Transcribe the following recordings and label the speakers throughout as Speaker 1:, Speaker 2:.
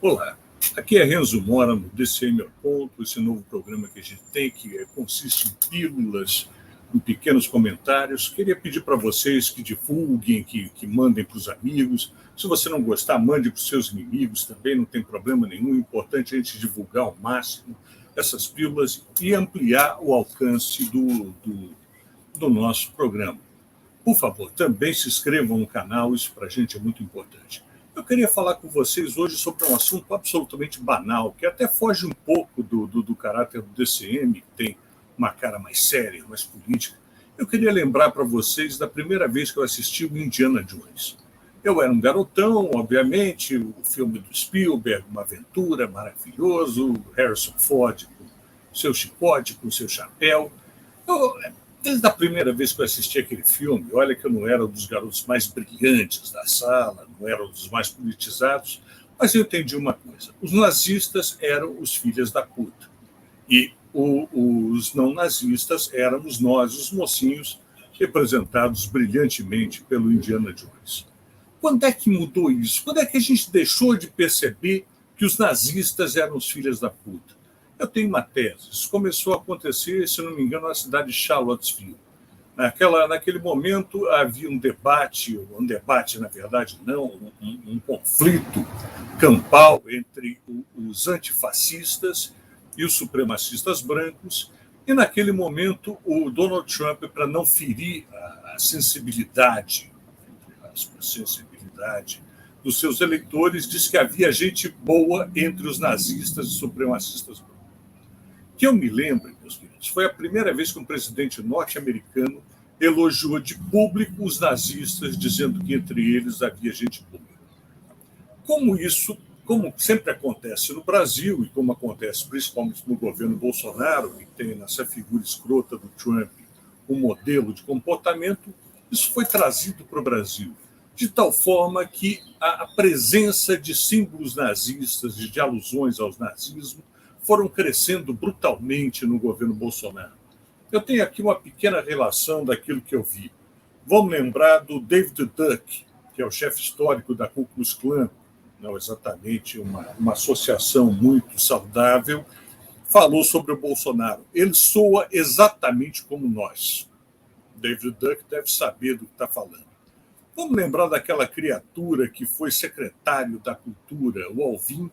Speaker 1: Olá, aqui é Renzo Mora no DCM ao Ponto, esse novo programa que a gente tem, que consiste em pílulas, em pequenos comentários. Queria pedir para vocês que divulguem, que mandem para os amigos. Se você não gostar, mande para os seus inimigos também, não tem problema nenhum. O importante é a gente divulgar ao máximo essas pílulas e ampliar o alcance do nosso programa. Por favor, também se inscrevam no canal, isso para a gente é muito importante. Eu queria falar com vocês hoje sobre um assunto absolutamente banal, que até foge um pouco do caráter do DCM, que tem uma cara mais séria, mais política. Eu queria lembrar para vocês da primeira vez que eu assisti o Indiana Jones. Eu era um garotão, obviamente, o filme do Spielberg, uma aventura maravilhoso, Harrison Ford com seu chicote, com seu chapéu. Desde a primeira vez que eu assisti aquele filme, olha que eu não era um dos garotos mais brilhantes da sala, não era um dos mais politizados, mas eu entendi uma coisa. Os nazistas eram os filhos da puta. E os não nazistas éramos nós, os mocinhos, representados brilhantemente pelo Indiana Jones. Quando é que mudou isso? Quando é que a gente deixou de perceber que os nazistas eram os filhos da puta? Eu tenho uma tese. Isso começou a acontecer, se não me engano, na cidade de Charlottesville. Naquele momento havia um debate, na verdade não, um conflito campal entre os antifascistas e os supremacistas brancos, e naquele momento o Donald Trump, para não ferir a sensibilidade dos seus eleitores, disse que havia gente boa entre os nazistas e supremacistas brancos. Que eu me lembro, meus queridos, foi a primeira vez que um presidente norte-americano elogiou de público os nazistas, dizendo que entre eles havia gente boa. Como sempre acontece no Brasil, e como acontece principalmente no governo Bolsonaro, que tem nessa figura escrota do Trump um modelo de comportamento, isso foi trazido para o Brasil, de tal forma que a presença de símbolos nazistas, de alusões ao nazismo, foram crescendo brutalmente no governo Bolsonaro. Eu tenho aqui uma pequena relação daquilo que eu vi. Vamos lembrar do David Duck, que é o chefe histórico da Ku Klux Klan, não exatamente uma associação muito saudável, falou sobre o Bolsonaro. Ele soa exatamente como nós. David Duck deve saber do que está falando. Vamos lembrar daquela criatura que foi secretário da Cultura, o Alvin,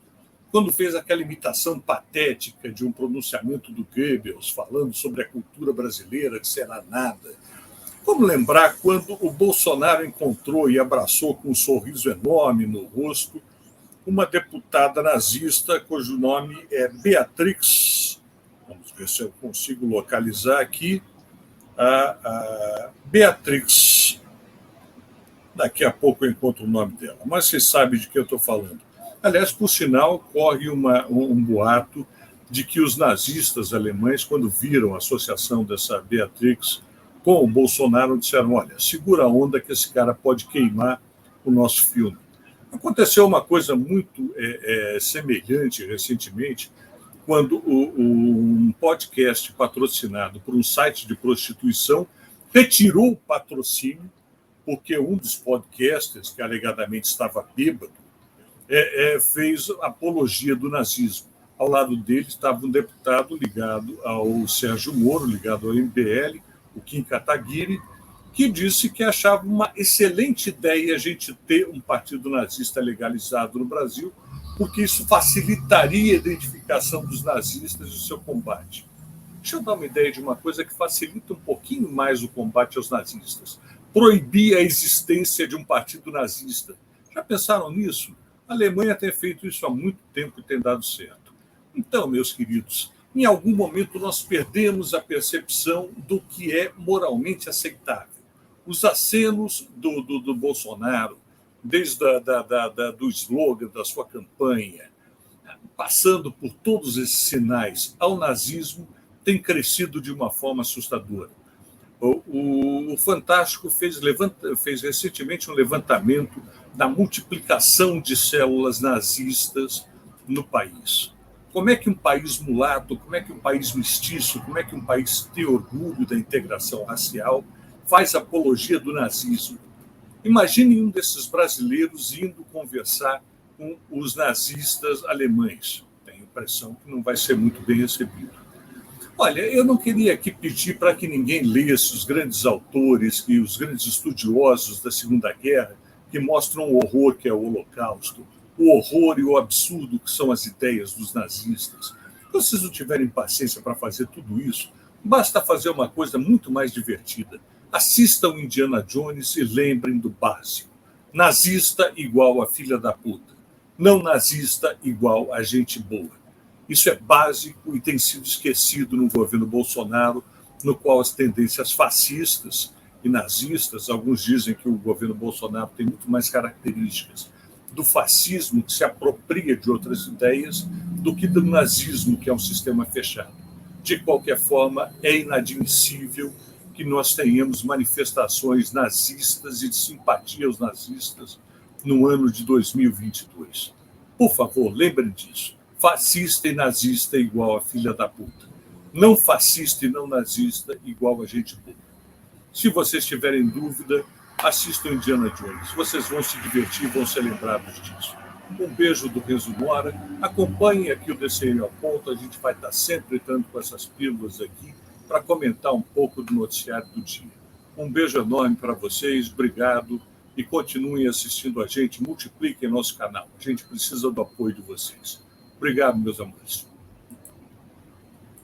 Speaker 1: quando fez aquela imitação patética de um pronunciamento do Goebbels, falando sobre a cultura brasileira, que será nada. Vamos lembrar quando o Bolsonaro encontrou e abraçou com um sorriso enorme no rosto uma deputada nazista, cujo nome é Beatrix. Vamos ver se eu consigo localizar aqui. A Beatrix. Daqui a pouco eu encontro o nome dela, mas vocês sabem de que eu estou falando. Aliás, por sinal, corre um boato de que os nazistas alemães, quando viram a associação dessa Beatrix com o Bolsonaro, disseram: olha, segura a onda que esse cara pode queimar o nosso filme. Aconteceu uma coisa muito semelhante recentemente, quando um podcast patrocinado por um site de prostituição retirou o patrocínio porque um dos podcasters, que alegadamente estava bêbado, fez apologia do nazismo. Ao lado dele estava um deputado ligado ao Sérgio Moro, ligado ao MBL, o Kim Kataguiri, que disse que achava uma excelente ideia a gente ter um partido nazista legalizado no Brasil, porque isso facilitaria a identificação dos nazistas e o seu combate. Deixa eu dar uma ideia de uma coisa que facilita um pouquinho mais o combate aos nazistas. Proibir a existência de um partido nazista. Já pensaram nisso? A Alemanha tem feito isso há muito tempo e tem dado certo. Então, meus queridos, em algum momento nós perdemos a percepção do que é moralmente aceitável. Os acenos do Bolsonaro, desde do slogan da sua campanha, passando por todos esses sinais ao nazismo, tem crescido de uma forma assustadora. O Fantástico fez recentemente um levantamento da multiplicação de células nazistas no país. Como é que um país mulato, como é que um país mestiço, como é que um país tem orgulho da integração racial faz apologia do nazismo? Imagine um desses brasileiros indo conversar com os nazistas alemães. Tenho a impressão que não vai ser muito bem recebido. Olha, eu não queria aqui pedir para que ninguém lesse os grandes autores e os grandes estudiosos da Segunda Guerra que mostram o horror que é o Holocausto, o horror e o absurdo que são as ideias dos nazistas. Se vocês não tiverem paciência para fazer tudo isso, basta fazer uma coisa muito mais divertida. Assistam Indiana Jones e lembrem do básico. Nazista igual a filha da puta. Não nazista igual a gente boa. Isso é básico e tem sido esquecido no governo Bolsonaro, no qual as tendências fascistas e nazistas, alguns dizem que o governo Bolsonaro tem muito mais características do fascismo, que se apropria de outras ideias, do que do nazismo, que é um sistema fechado. De qualquer forma, é inadmissível que nós tenhamos manifestações nazistas e de simpatia aos nazistas no ano de 2022. Por favor, lembrem disso. Fascista e nazista é igual a filha da puta. Não fascista e não nazista igual a gente boa. Se vocês tiverem dúvida, assistam Indiana Jones. Vocês vão se divertir e vão ser lembrados disso. Um beijo do Renzo Mora. Acompanhem aqui o DCM ao Ponto. A gente vai estar sempre entrando com essas pílulas aqui para comentar um pouco do noticiário do dia. Um beijo enorme para vocês. Obrigado. E continuem assistindo a gente. Multipliquem nosso canal. A gente precisa do apoio de vocês. Obrigado, meus amores.